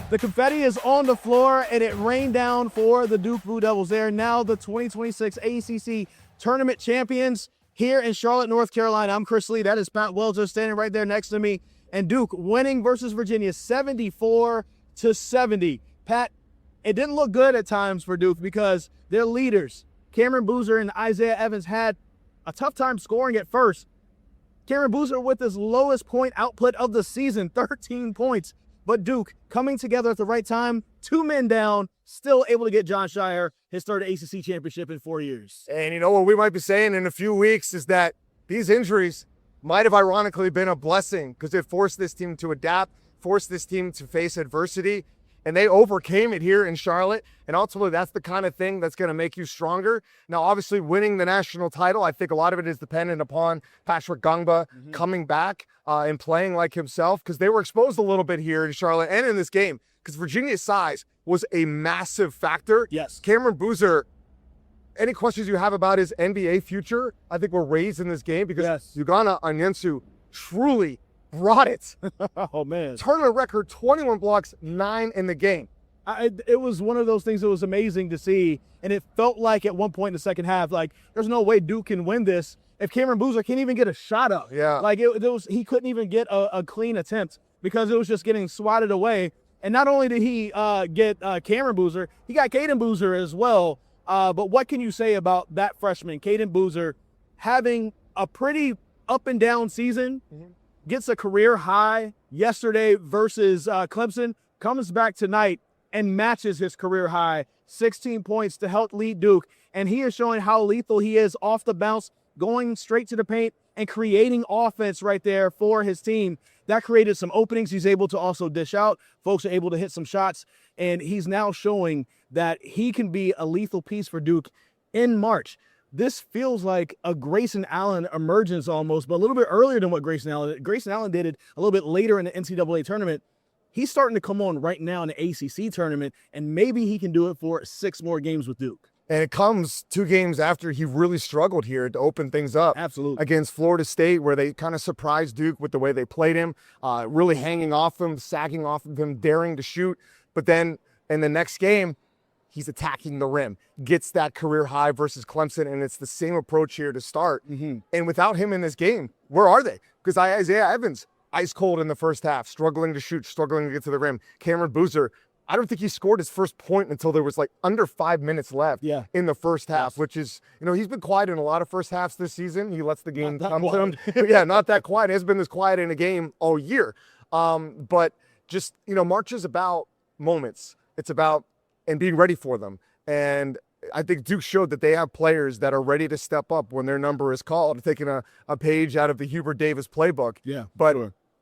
The confetti is on the floor, and it rained down for the Duke Blue Devils. They are now the 2026 ACC Tournament Champions here in Charlotte, North Carolina. I'm Chris Lee. That is Pat Wells standing right there next to me. And Duke winning versus Virginia 74-70. Pat, it didn't look good at times for Duke because their leaders, Cameron Boozer and Isaiah Evans, had a tough time scoring at first. Cameron Boozer with his lowest point output of the season, 13 points. But Duke coming together at the right time, 2 men down, still able to get Jon Scheyer his third ACC championship in 4 years. And you know what we might be saying in a few weeks is that these injuries might have ironically been a blessing because it forced this team to adapt, forced this team to face adversity, and they overcame it here in Charlotte. And ultimately, that's the kind of thing that's going to make you stronger. Now, obviously, winning the national title, I think a lot of it is dependent upon Patrick Gungba coming back and playing like himself, because they were exposed a little bit here in Charlotte and in this game because Virginia's size was a massive factor. Yes. Cameron Boozer, any questions you have about his NBA future, I think were raised in this game because Ugonna Onyenso truly brought it. Oh, man. Tournament record, 21 blocks, 9 in the game. It was one of those things that was amazing to see, and it felt like at one point in the second half, like, there's no way Duke can win this if Cameron Boozer can't even get a shot up. Yeah. Like, he couldn't even get a clean attempt because it was just getting swatted away. And not only did he get Cameron Boozer, he got Caden Boozer as well. But what can you say about that freshman, Caden Boozer, having a pretty up and down season, gets a career high yesterday versus Clemson, comes back tonight and matches his career high, 16 points to help lead Duke. And he is showing how lethal he is off the bounce, going straight to the paint and creating offense right there for his team. That created some openings. He's able to also dish out. Folks are able to hit some shots. And he's now showing that he can be a lethal piece for Duke in March. This feels like a Grayson Allen emergence almost, but a little bit earlier than what Grayson Allen did. Grayson Allen did it a little bit later in the NCAA tournament. He's starting to come on right now in the ACC tournament, and maybe he can do it for 6 more games with Duke. And it comes 2 games after he really struggled here to open things up. Absolutely. Against Florida State, where they kind of surprised Duke with the way they played him, really hanging off him, sagging off of him, daring to shoot. But then in the next game, he's attacking the rim, gets that career high versus Clemson, and it's the same approach here to start. And without him in this game, where are they? Because Isaiah Evans, ice cold in the first half, struggling to shoot, struggling to get to the rim. Cameron Boozer, I don't think he scored his first point until there was like under 5 minutes left in the first half, which is, you know, he's been quiet in a lot of first halves this season. He lets the game come to him. Yeah, not that quiet. He hasn't been this quiet in a game all year. But just, you know, March is about moments. It's about and being ready for them. And I think Duke showed that they have players that are ready to step up when their number is called, taking a page out of the Hubert Davis playbook. Yeah, but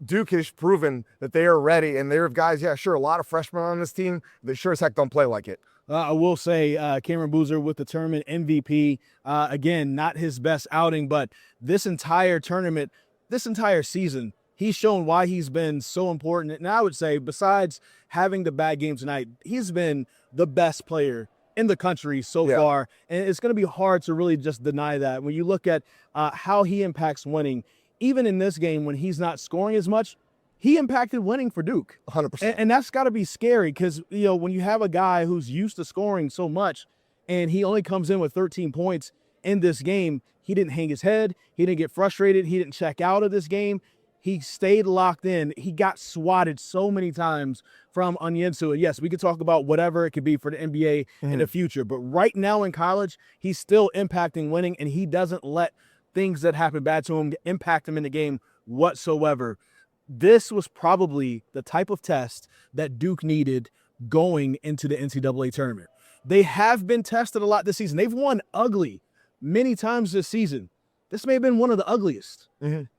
Duke has proven that they are ready, and they're guys, a lot of freshmen on this team. They sure as heck don't play like it. I will say Cameron Boozer with the tournament MVP. Again, not his best outing, but this entire tournament, this entire season, he's shown why he's been so important. And I would say, besides having the bad game tonight, he's been the best player in the country so far. And it's going to be hard to really just deny that. When you look at how he impacts winning, even in this game when he's not scoring as much, he impacted winning for Duke. 100%. And that's got to be scary because, you know, when you have a guy who's used to scoring so much and he only comes in with 13 points in this game, he didn't hang his head. He didn't get frustrated. He didn't check out of this game. He stayed locked in. He got swatted so many times from Onyenso. And yes, we could talk about whatever it could be for the NBA in the future. But right now in college, he's still impacting winning, and he doesn't let things that happen bad to him impact him in the game whatsoever. This was probably the type of test that Duke needed going into the NCAA tournament. They have been tested a lot this season. They've won ugly many times this season. This may have been one of the ugliest.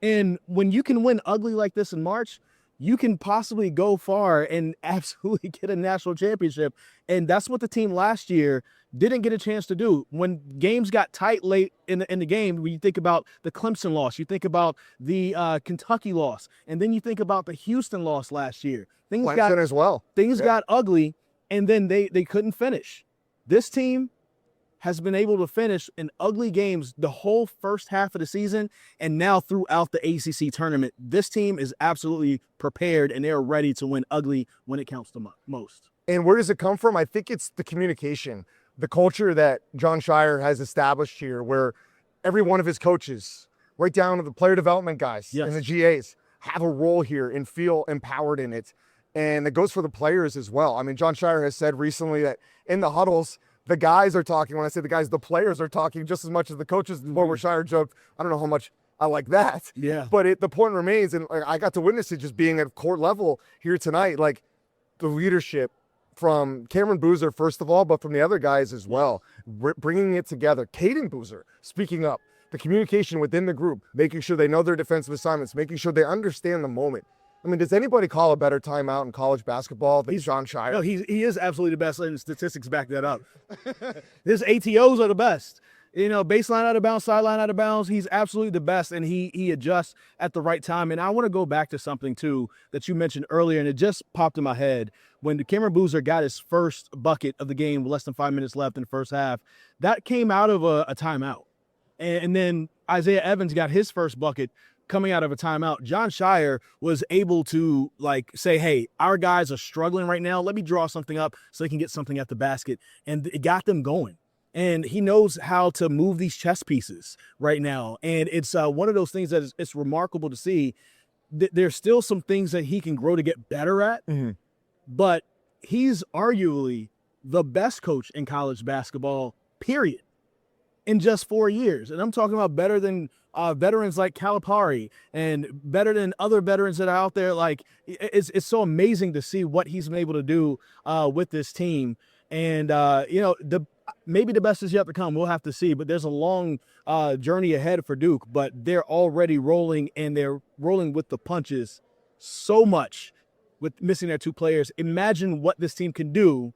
And when you can win ugly like this in March, you can possibly go far and absolutely get a national championship. And that's what the team last year didn't get a chance to do. When games got tight late in the game, when you think about the Clemson loss, you think about the Kentucky loss, and then you think about the Houston loss last year. Things got ugly, and then they couldn't finish. This team has been able to finish in ugly games the whole first half of the season, and now throughout the ACC tournament. This team is absolutely prepared, and they're ready to win ugly when it counts the most. And where does it come from? I think it's the communication, the culture that Jon Scheyer has established here, where every one of his coaches, right down to the player development guys and the GAs, have a role here and feel empowered in it. And it goes for the players as well. I mean, Jon Scheyer has said recently that in the huddles, the guys are talking. When I say the guys, the players are talking just as much as the coaches. The point where Scheyer joked, I don't know how much I like that. Yeah. But the point remains, and I got to witness it just being at court level here tonight, like the leadership from Cameron Boozer, first of all, but from the other guys as well, bringing it together. Caden Boozer speaking up, the communication within the group, making sure they know their defensive assignments, making sure they understand the moment. I mean, does anybody call a better timeout in college basketball than Jon Scheyer? No, he is absolutely the best, and the statistics back that up. His ATOs are the best. You know, baseline out of bounds, sideline out of bounds. He's absolutely the best, and he adjusts at the right time. And I want to go back to something, too, that you mentioned earlier, and it just popped in my head. When Cameron Boozer got his first bucket of the game with less than 5 minutes left in the first half, that came out of a timeout. And then Isaiah Evans got his first bucket coming out of a timeout. Jon Scheyer was able to say, hey, our guys are struggling right now. Let me draw something up so they can get something at the basket. And it got them going. And he knows how to move these chess pieces right now. And it's one of those things that it's remarkable to see. There's still some things that he can grow to get better at. Mm-hmm. But he's arguably the best coach in college basketball, period, in just 4 years. And I'm talking about better than veterans like Calipari and better than other veterans that are out there. Like, it's so amazing to see what he's been able to do with this team. And, maybe the best is yet to come. We'll have to see. But there's a long journey ahead for Duke. But they're already rolling, and they're rolling with the punches so much with missing their two players. Imagine what this team can do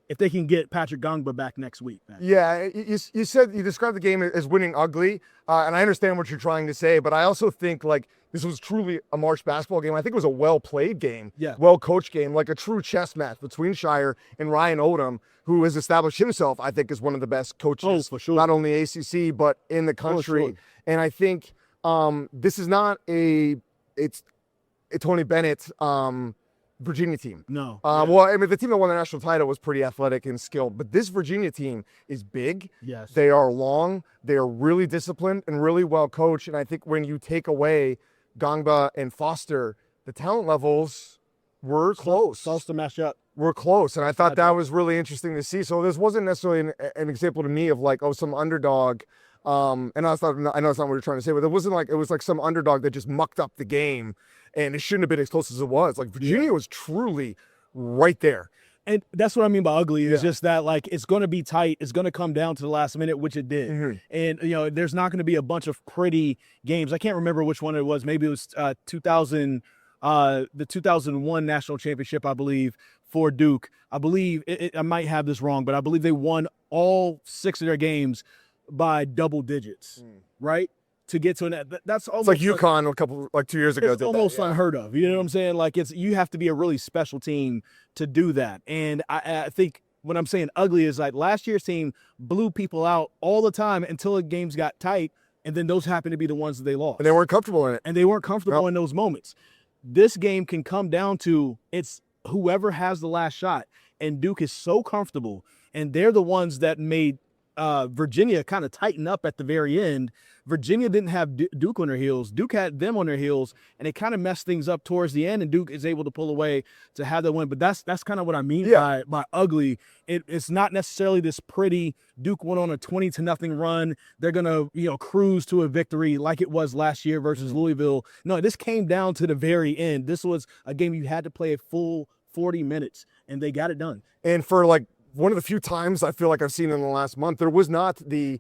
if they can get Patrick Gongba back next week. Man. Yeah, you said you described the game as winning ugly, and I understand what you're trying to say, but I also think this was truly a March basketball game. I think it was a well-played game, well-coached game, like a true chess match between Scheyer and Ryan Odom, who has established himself, I think, as one of the best coaches, for sure. Not only ACC, but in the country. Sure. And I think this is not a Tony Bennett Virginia team. No. Well, I mean, the team that won the national title was pretty athletic and skilled, but this Virginia team is big. Yes. They are long. They are really disciplined and really well coached. And I think when you take away Gongba and Foster, the talent levels were close. Supposed to match up. We're close. And I thought that was really interesting to see. So this wasn't necessarily an example to me of some underdog. And I know it's not what you're trying to say, but it was like some underdog that just mucked up the game, and it shouldn't have been as close as it was. Like, Virginia was truly right there. And that's what I mean by ugly is just that, it's going to be tight. It's going to come down to the last minute, which it did. Mm-hmm. And, there's not going to be a bunch of pretty games. I can't remember which one it was. Maybe it was the 2001 national championship, I believe, for Duke. I believe, I might have this wrong, but I believe they won all 6 of their games by double digits, right? To get to that's almost like UConn 2 years ago. It's almost unheard of. You know what I'm saying? You have to be a really special team to do that. And I think when I'm saying ugly is last year's team blew people out all the time until the games got tight, and then those happened to be the ones that they lost. And they weren't comfortable in it. And they weren't comfortable in those moments. This game can come down to it's whoever has the last shot, and Duke is so comfortable, and they're the ones that made Virginia kind of tighten up at the very end. Virginia didn't have Duke on their heels. Duke had them on their heels, and it kind of messed things up towards the end, and Duke is able to pull away to have the win. But that's kind of what I mean by ugly. It's not necessarily this pretty Duke went on a 20-0 run. They're going to cruise to a victory like it was last year versus Louisville. No, this came down to the very end. This was a game you had to play a full 40 minutes, and they got it done. And for one of the few times I feel like I've seen in the last month, there was not the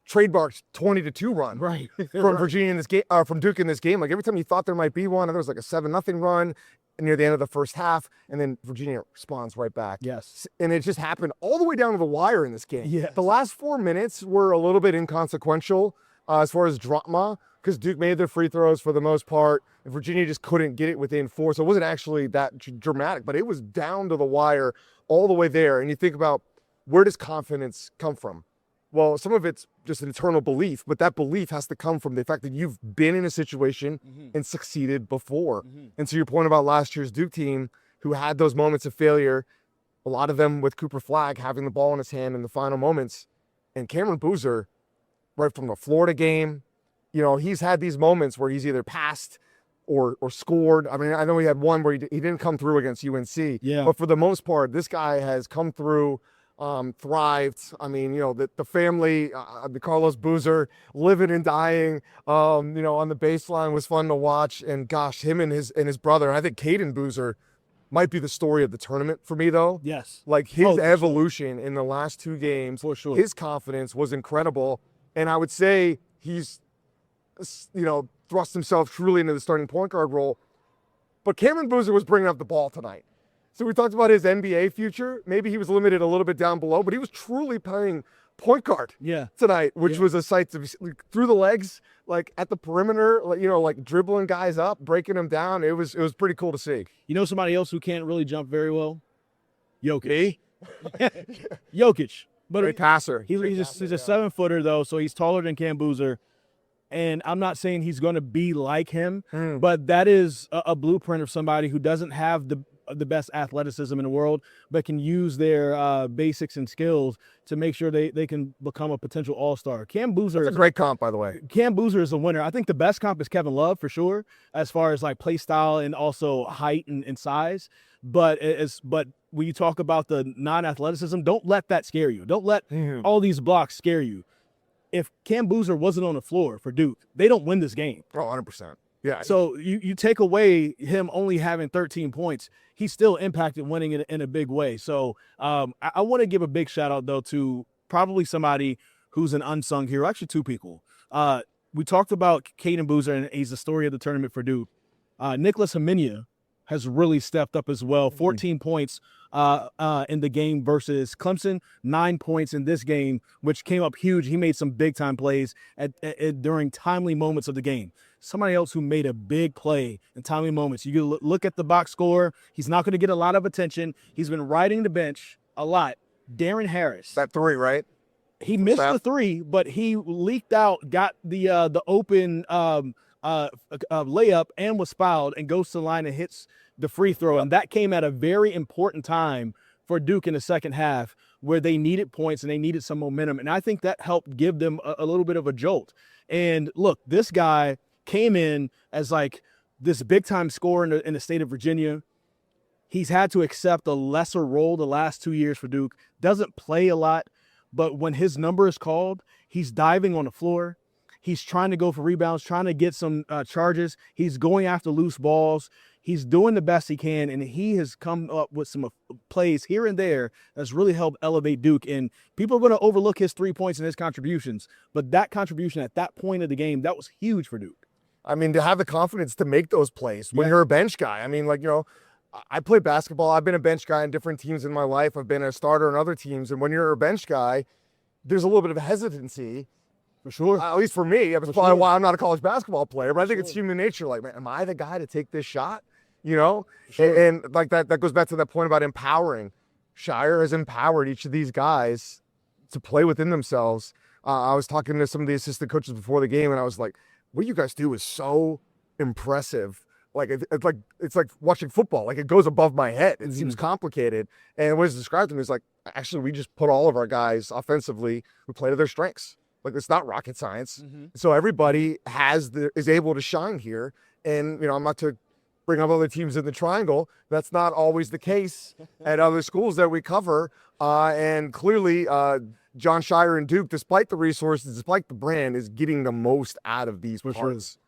trademarked 20-2 run from Virginia in this game, from Duke in this game. Every time you thought there might be one, there was a 7-0 run near the end of the first half, and then Virginia responds right back. Yes. And it just happened all the way down to the wire in this game. Yes. The last 4 minutes were a little bit inconsequential as far as drama, because Duke made their free throws for the most part, and Virginia just couldn't get it within 4. So it wasn't actually that dramatic, but it was down to the wire all the way there. And you think about where does confidence come from? Well, some of it's just an internal belief, but that belief has to come from the fact that you've been in a situation and succeeded before. And to your point about last year's Duke team, who had those moments of failure, a lot of them with Cooper Flagg having the ball in his hand in the final moments, and Cameron Boozer, right from the Florida game, he's had these moments where he's either passed or scored. I mean, I know he had one where he didn't come through against UNC, but for the most part, this guy has come through, thrived. I mean, the family, the Carlos Boozer, living and dying, on the baseline was fun to watch. And gosh, him and his brother, I think Caden Boozer might be the story of the tournament for me, though. Yes. Like his evolution in the last 2 games, for sure. His confidence was incredible. And I would say he's, thrust himself truly into the starting point guard role. But Cameron Boozer was bringing up the ball tonight. So we talked about his NBA future. Maybe he was limited a little bit down below, but he was truly playing point guard tonight, which was a sight to be through the legs, like at the perimeter, like dribbling guys up, breaking them down. It was pretty cool to see. Somebody else who can't really jump very well? Jokic. Jokic. But great passer. He's a 7-footer, though, so he's taller than Cam Boozer. And I'm not saying he's going to be like him, but that is a blueprint of somebody who doesn't have the best athleticism in the world, but can use their basics and skills to make sure they can become a potential all-star. Cam Boozer is a great comp, by the way. Cam Boozer is a winner. I think the best comp is Kevin Love for sure, as far as like play style and also height and size. But when you talk about the non-athleticism, don't let that scare you. Don't let all these blocks scare you. If Cam Boozer wasn't on the floor for Duke, they don't win this game. Oh, 100%. Yeah. So you take away him only having 13 points, he still impacted winning it in a big way. So I want to give a big shout out, though, to probably somebody who's an unsung hero. Actually, 2 people. We talked about Caden Boozer, and he's the story of the tournament for Duke. Nicholas Haminia has really stepped up as well. 14 points in the game versus Clemson, 9 points in this game, which came up huge. He made some big-time plays during timely moments of the game. Somebody else who made a big play in timely moments. You can look at the box score. He's not going to get a lot of attention. He's been riding the bench a lot. Darren Harris. That 3, right? He missed the 3, but he leaked out, got the open layup, and was fouled, and goes to the line and hits the free throw. And that came at a very important time for Duke in the second half, where they needed points and they needed some momentum. And I think that helped give them a little bit of a jolt. And look, this guy came in as like this big time scorer in the state of Virginia. He's had to accept a lesser role the last 2 years for Duke. Doesn't play a lot, but when his number is called, he's diving on the floor. He's trying to go for rebounds, trying to get some charges. He's going after loose balls. He's doing the best he can, and he has come up with some plays here and there that's really helped elevate Duke. And people are going to overlook his 3 points and his contributions, but that contribution at that point of the game, that was huge for Duke. I mean, to have the confidence to make those plays when you're a bench guy. I mean, I play basketball. I've been a bench guy in different teams in my life. I've been a starter on other teams. And when you're a bench guy, there's a little bit of hesitancy. For sure. At least for me. That's probably why I'm not a college basketball player. But I think it's human nature. Like, man, am I the guy to take this shot? And like that goes back to that point about empowering. Scheyer has empowered each of these guys to play within themselves. I was talking to some of the assistant coaches before the game, and I was like, what you guys do is so impressive. Like it's like watching football. Like, it goes above my head. It seems complicated. And what it's described to me is like, actually, we just put all of our guys offensively who play to their strengths. Like, it's not rocket science. So everybody is able to shine here. And I'm not to bring up other teams in the triangle. That's not always the case at other schools that we cover. And clearly, Jon Scheyer and Duke, despite the resources, despite the brand, is getting the most out of these parts.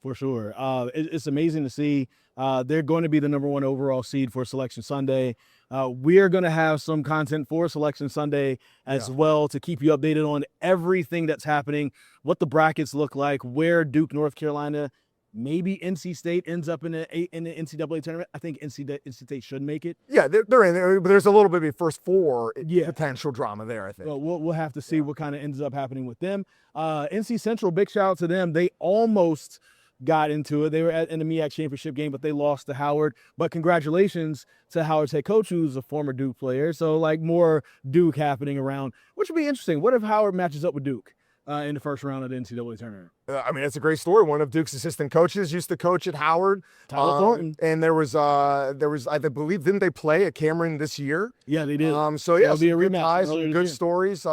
For sure. It's amazing to see. They're going to be the #1 overall seed for Selection Sunday. We are going to have some content for Selection Sunday as well to keep you updated on everything that's happening, what the brackets look like, where Duke, North Carolina, maybe NC State ends up in the NCAA tournament. I think NC State should make it. Yeah, they're in there, but there's a little bit of a first 4 potential drama there, I think. Well, we'll have to see what kind of ends up happening with them. NC Central, big shout out to them. They almost got into it. They were in the MEAC championship game, but they lost to Howard. But congratulations to Howard's head coach, who's a former Duke player. So like more Duke happening around, which would be interesting. What if Howard matches up with Duke in the first round of the NCAA tournament? I mean, it's a great story. One of Duke's assistant coaches used to coach at Howard. Tyler Thornton. And there was, I believe, didn't they play at Cameron this year? Yeah, they did. So yeah, That'll be a good rematch ties, earlier this good year. stories.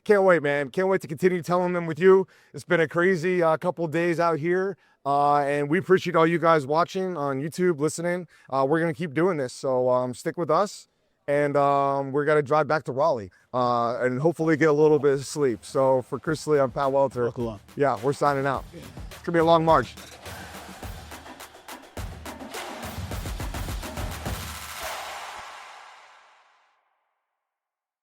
Can't wait, man. Can't wait to continue telling them with you. It's been a crazy couple of days out here. And we appreciate all you guys watching on YouTube, listening. We're going to keep doing this. So stick with us. And we're going to drive back to Raleigh and hopefully get a little bit of sleep. So for Chris Lee, I'm Pat Welter. Buckle up. Yeah, we're signing out. It's going to be a long march.